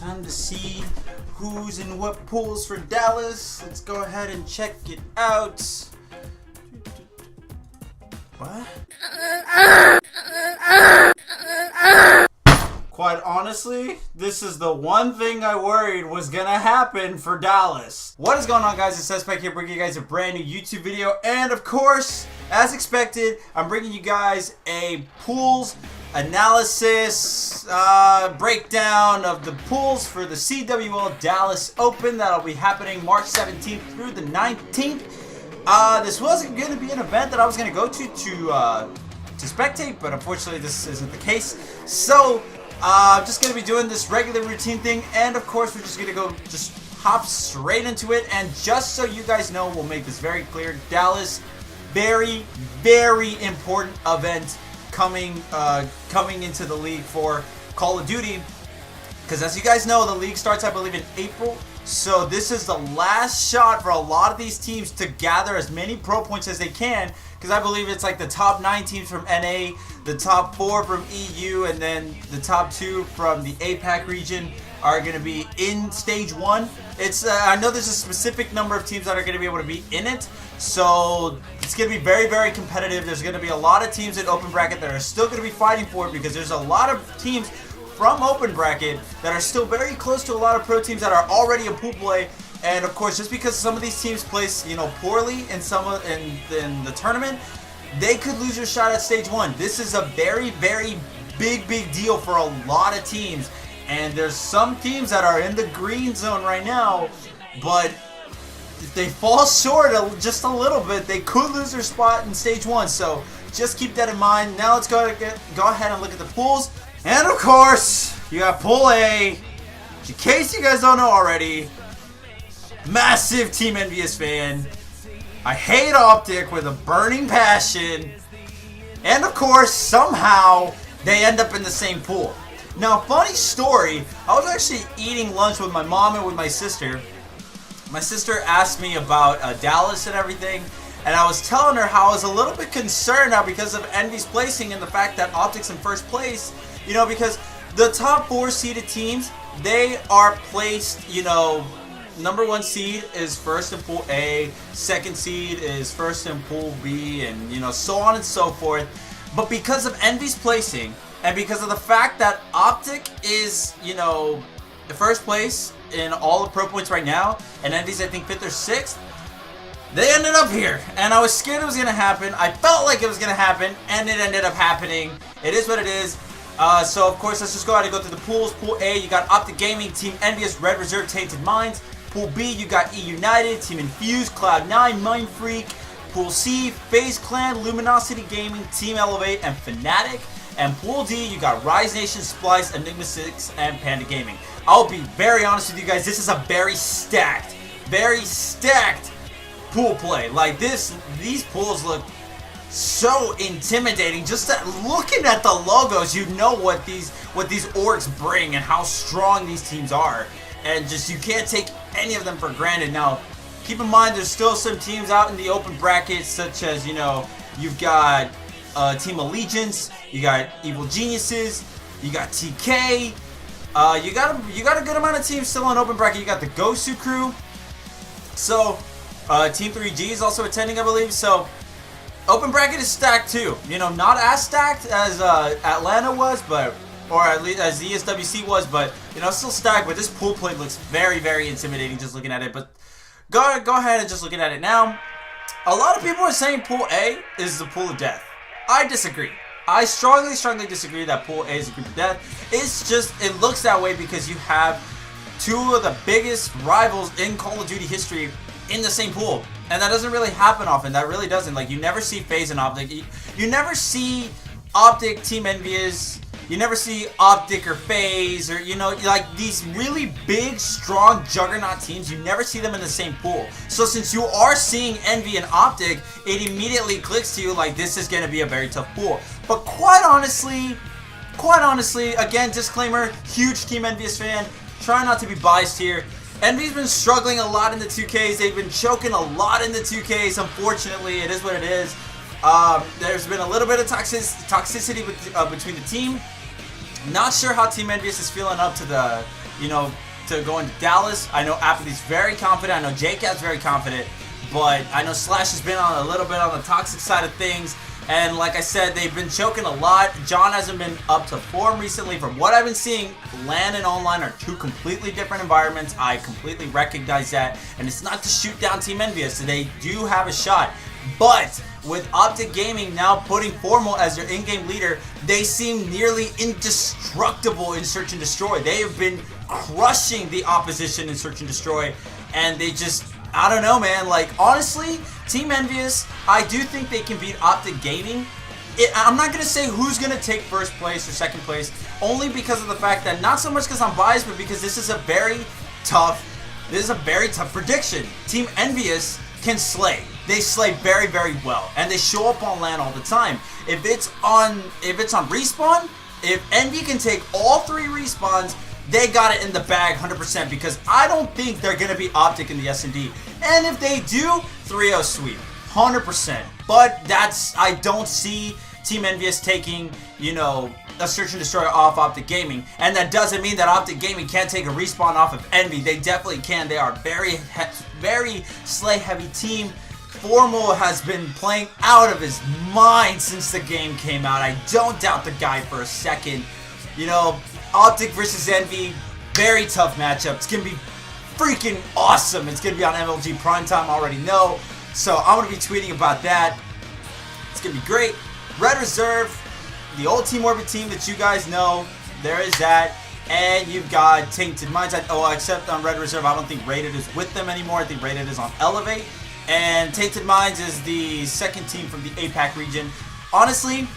Time to see who's in what pools for Dallas. Let's go ahead and check it out. What? Quite honestly, this is the one thing I worried was gonna happen for Dallas. What is going on, guys? It's Suspect here, bringing you guys a brand new YouTube video. And of course, as expected, I'm bringing you guys a pools analysis, breakdown of the pools for the CWL Dallas Open. That'll be happening March 17th through the 19th. This wasn't going to be an event that I was going to go to spectate, but unfortunately this isn't the case. So, I'm just going to be doing this regular routine thing, and of course we're just going to just hop straight into it. And just so you guys know, we'll make this very clear, Dallas, very, very important event coming into the league for Call of Duty, because as you guys know, the league starts, I believe, in April. So this is the last shot for a lot of these teams to gather as many pro points as they can, because I believe it's like the top 9 teams from NA, the top 4 from EU, and then the top 2 from the APAC region are going to be in stage 1. It's I know there's a specific number of teams that are going to be able to be in it, so it's going to be very, very competitive. There's going to be a lot of teams in open bracket that are still going to be fighting for it, because there's a lot of teams from open bracket that are still very close to a lot of pro teams that are already in pool play. And of course, just because some of these teams place, poorly in the tournament, they could lose your shot at stage 1. This is a very, very big deal for a lot of teams. And there's some teams that are in the green zone right now, but if they fall short just a little bit, they could lose their spot in stage 1. So just keep that in mind. Now let's go ahead and look at the pools. And of course, you got Pool A. In case you guys don't know already, massive Team Envious fan. I hate Optic with a burning passion. And of course, somehow, they end up in the same pool. Now, funny story, I was actually eating lunch with my mom and with my sister. My sister asked me about Dallas and everything, and I was telling her how I was a little bit concerned now because of Envy's placing and the fact that Optic's in first place. Because the top 4 seeded teams, they are placed, number 1 seed is first in Pool A, 2nd seed is first in Pool B, and, so on and so forth. But because of Envy's placing, and because of the fact that Optic is, the first place in all the pro points right now, and Envy's, I think, 5th or 6th, they ended up here. And I was scared it was going to happen. I felt like it was going to happen, and it ended up happening. It is what it is. So, of course, let's just go ahead and go through the pools. Pool A, you got Optic Gaming, Team Envious, Red Reserve, Tainted Minds. Pool B, you got E United, Team Infused, Cloud9, Mind Freak. Pool C, FaZe Clan, Luminosity Gaming, Team Elevate, and Fnatic. And Pool D, you got Rise Nation, Splice, Enigma 6, and Panda Gaming. I'll be very honest with you guys, this is a very stacked pool play. Like these pools look so intimidating. Just looking at the logos, you know what these orgs bring and how strong these teams are. And just, you can't take any of them for granted. Now, keep in mind, there's still some teams out in the open brackets, such as, you've got Team Allegiance, you got Evil Geniuses, you got TK, you got a good amount of teams still in open bracket. You got the Gosu crew, so Team 3G is also attending, I believe. So open bracket is stacked too. Not as stacked as Atlanta was, or at least as ESWC was, but still stacked. But this pool play looks very, very intimidating just looking at it. But go ahead and just looking at it now. A lot of people are saying Pool A is the pool of death. I disagree. I strongly disagree that Pool A is a group of death. It's just, it looks that way because you have 2 of the biggest rivals in Call of Duty history in the same pool. And that doesn't really happen often. That really doesn't. Like, you never see FaZe and Optic. You never see Optic, Team Envious. You never see Optic or FaZe, or, like these really big, strong juggernaut teams, you never see them in the same pool. So since you are seeing Envy and Optic, it immediately clicks to you like this is going to be a very tough pool. But quite honestly, again, disclaimer, huge Team Envious fan, try not to be biased here. Envy's been struggling a lot in the 2Ks. They've been choking a lot in the 2Ks, unfortunately. It is what it is. There's been a little bit of toxicity between the team. Not sure how Team Envious is feeling up to the you know, to go into Dallas. I know Apathy's very confident. I know JCat's very confident. But I know Slash has been on a little bit on the toxic side of things. And like I said, they've been choking a lot. John hasn't been up to form recently. From what I've been seeing, LAN and online are two completely different environments. I completely recognize that. And it's not to shoot down Team Envious. So they do have a shot. But with Optic Gaming now putting Formal as their in-game leader, they seem nearly indestructible in Search and Destroy. They have been crushing the opposition in Search and Destroy. And they just... I don't know, man. Like, honestly, Team Envious, I do think they can beat Optic Gaming. I'm not going to say who's going to take first place or second place, only because of the fact that, not so much because I'm biased, but because this is a very tough prediction. Team Envious can slay. They slay very, very well, and they show up on LAN all the time. If it's on Respawn, if Envy can take all 3 respawns, they got it in the bag 100% because I don't think they're going to be Optic in the S&D. And if they do, 3-0 sweep. 100%. But I don't see Team Envious taking, you know, a Search and Destroy off Optic Gaming. And that doesn't mean that Optic Gaming can't take a respawn off of Envy. They definitely can. They are very slay-heavy team. Formal has been playing out of his mind since the game came out. I don't doubt the guy for a second. You know, Optic versus Envy, very tough matchup. It's going to be freaking awesome. It's going to be on MLG Primetime, I already know. So I'm going to be tweeting about that. It's going to be great. Red Reserve, the old Team Orbit team that you guys know. There is that. And you've got Tainted Minds. Except on Red Reserve, I don't think Rated is with them anymore. I think Rated is on Elevate. And Tainted Minds is the second team from the APAC region. Honestly,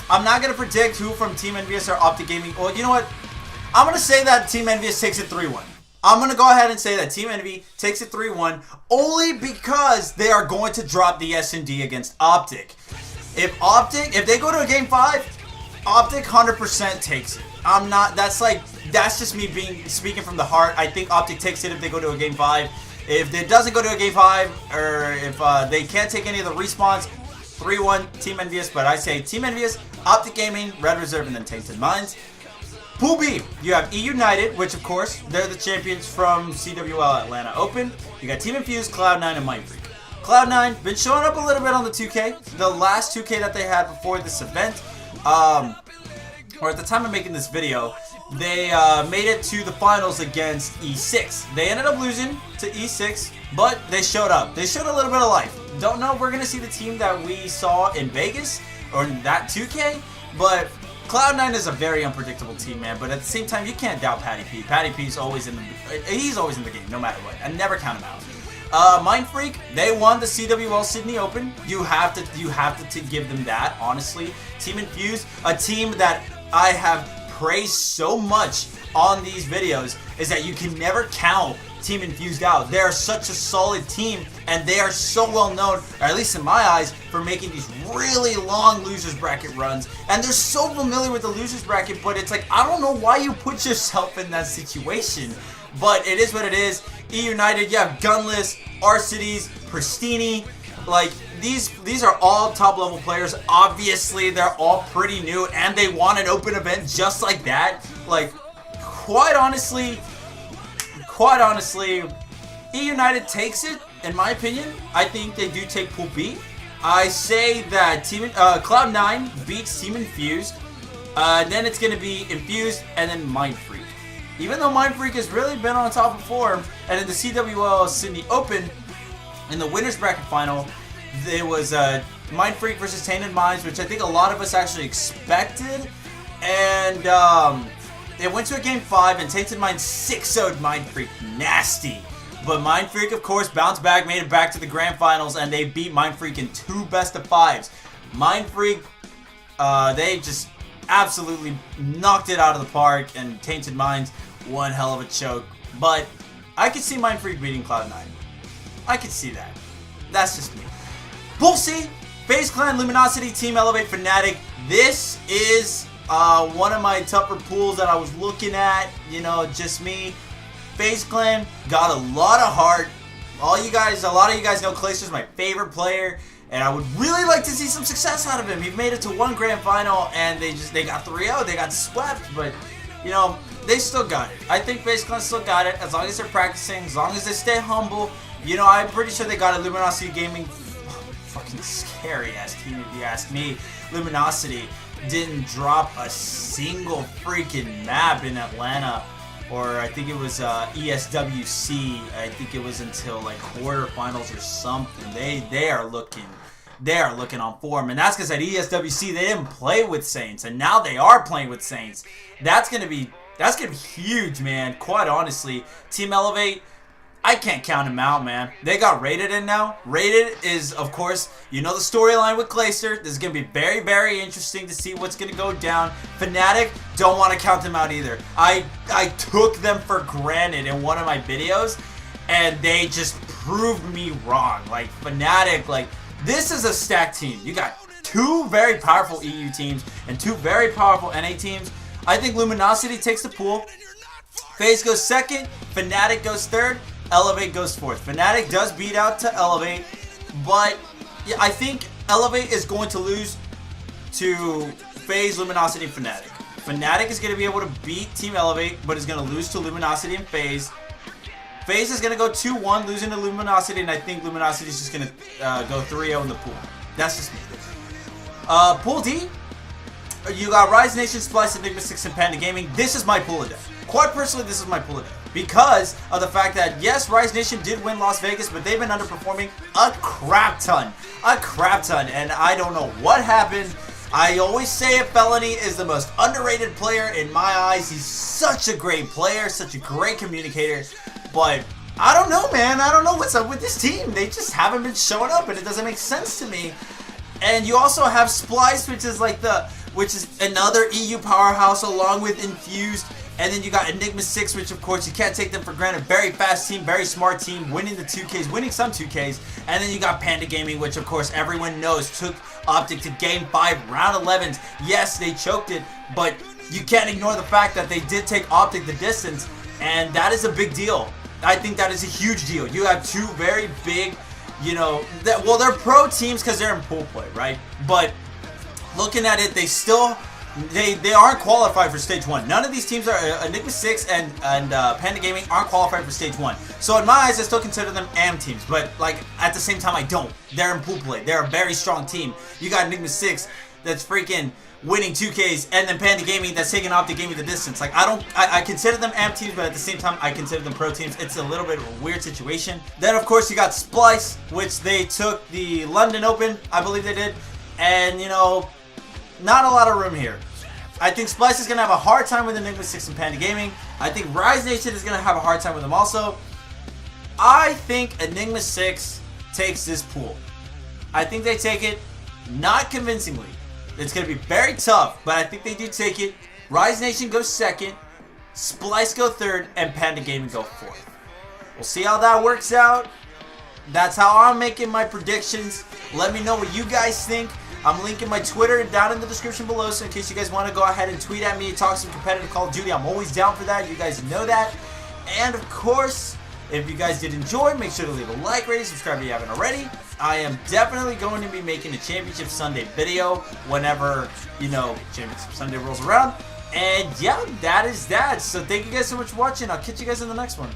I'm not going to predict who from Team Envious or Optic Gaming. Well, you know what? I'm going to say that Team Envious takes it 3-1. I'm going to go ahead and say that Team Envy takes it 3-1 only because they are going to drop the S&D against Optic. If they go to a Game 5, Optic 100% takes it. That's just me speaking from the heart. I think Optic takes it if they go to a Game 5. If it doesn't go to a Game 5, or if they can't take any of the respawns, 3-1 Team Envious, but I say Team Envious, Optic Gaming, Red Reserve, and then Tainted Minds. Pool B, you have E United, which of course, they're the champions from CWL Atlanta Open. You got Team Infused, Cloud9, and Mindfreak. Cloud9, been showing up a little bit on the 2K. The last 2K that they had before this event, or at the time of making this video, they made it to the finals against E6. They ended up losing to E6, but they showed up. They showed a little bit of life. Don't know if we're going to see the team that we saw in Vegas or in that 2K, but Cloud9 is a very unpredictable team, man. But at the same time, you can't doubt Patty P. Patty P's always he's always in the game, no matter what. I never count him out. Mindfreak, they won the CWL Sydney Open. You have to give them that, honestly. Team Infused, a team that I have praised so much on these videos, is that you can never count Team Infused out. They are such a solid team, and they are so well known, or at least in my eyes, for making these really long losers bracket runs. And they're so familiar with the losers bracket, but it's like, I don't know why you put yourself in that situation. But it is what it is. E United, you have Gunless, Arcides, Pristini. Like, these are all top level players. Obviously, they're all pretty new, and they want an open event just like that. Like, quite honestly, E United takes it, in my opinion. I think they do take Pool B. I say that Cloud9 beats Team Infused. Then it's going to be Infused and then Mindfreak. Even though Mindfreak has really been on top of form, and in the CWL Sydney Open, in the winners bracket final, there was Mindfreak versus Tainted Minds, which I think a lot of us actually expected. And it went to a Game 5, and Tainted Minds 6-0'd Mindfreak. Nasty. But Mindfreak, of course, bounced back, made it back to the grand finals, and they beat Mindfreak in 2 best-of-5s. Mindfreak, they just absolutely knocked it out of the park, and Tainted Minds, one hell of a choke. But I could see Mindfreak beating Cloud9. I could see that. That's just me. Pool C, FaZe Clan, Luminosity, Team Elevate, Fnatic. This is one of my tougher pools that I was looking at. You know, just me. FaZe Clan got a lot of heart. A lot of you guys know Clayster's my favorite player, and I would really like to see some success out of him. He made it to 1 grand final, and they got 3-0. They got swept, but you know, they still got it. I think FaZe Clan still got it as long as they're practicing, as long as they stay humble. You know, I'm pretty sure they got it. Luminosity Gaming, fucking scary ass team if you ask me. Luminosity didn't drop a single freaking map in Atlanta, or I think it was ESWC. I think it was until like quarterfinals or something. They are looking on form, and that's because at ESWC they didn't play with Saints, and now they are playing with Saints. That's gonna be huge, man. Quite honestly, Team Elevate, I can't count them out, man. They got Rated in now. Rated is, of course, you know the storyline with Clayster. This is going to be very, very interesting to see what's going to go down. Fnatic, don't want to count them out either. I took them for granted in one of my videos, and they just proved me wrong. Like, Fnatic, like, this is a stacked team. You got two very powerful EU teams and two very powerful NA teams. I think Luminosity takes the pool. FaZe goes second. Fnatic goes third. Elevate goes fourth. Fnatic does beat out to Elevate, but yeah, I think Elevate is going to lose to FaZe, Luminosity, and Fnatic. Fnatic is going to be able to beat Team Elevate, but is going to lose to Luminosity and FaZe. FaZe is going to go 2-1, losing to Luminosity, and I think Luminosity is just going to go 3-0 in the pool. That's just me. Pool D, you got Rise Nation, Splice, Enigma 6, and Panda Gaming. This is my pool of death. Quite personally, this is my pool of death. Because of the fact that, yes, Rise Nation did win Las Vegas, but they've been underperforming a crap ton. And I don't know what happened. I always say it, Felony is the most underrated player in my eyes. He's such a great player, such a great communicator. But I don't know, man. I don't know what's up with this team. They just haven't been showing up, and it doesn't make sense to me. And you also have Splice, which is another EU powerhouse along with Infused. And then you got Enigma 6, which of course you can't take them for granted. Very fast team, very smart team, winning the 2Ks, winning some 2Ks. And then you got Panda Gaming, which of course everyone knows took Optic to Game 5, Round 11s. Yes, they choked it, but you can't ignore the fact that they did take Optic the distance, and that is a big deal. I think that is a huge deal. You have two very big, you know, well, they're pro teams because they're in pool play, right? But looking at it, they aren't qualified for Stage 1. None of these teams are, Enigma 6 and Panda Gaming aren't qualified for Stage 1. So in my eyes, I still consider them AM teams, but like at the same time, I don't. They're in pool play. They're a very strong team. You got Enigma 6 that's freaking winning 2Ks, and then Panda Gaming that's taking Optic Gaming the distance. Like, I consider them AM teams, but at the same time, I consider them pro teams. It's a little bit of a weird situation. Then, of course, you got Splice, which they took the London Open, I believe they did, and, you know, not a lot of room here. I think Splice is going to have a hard time with Enigma 6 and Panda Gaming. I think Rise Nation is going to have a hard time with them also. I think Enigma 6 takes this pool. I think they take it, not convincingly. It's going to be very tough, but I think they do take it. Rise Nation goes second, Splice go third, and Panda Gaming go fourth. We'll see how that works out. That's how I'm making my predictions. Let me know what you guys think. I'm linking my Twitter down in the description below, so in case you guys want to go ahead and tweet at me, talk some competitive Call of Duty, I'm always down for that. You guys know that. And of course, if you guys did enjoy, make sure to leave a like, rating, subscribe if you haven't already. I am definitely going to be making a Championship Sunday video whenever, you know, Championship Sunday rolls around. And yeah, that is that. So thank you guys so much for watching. I'll catch you guys in the next one.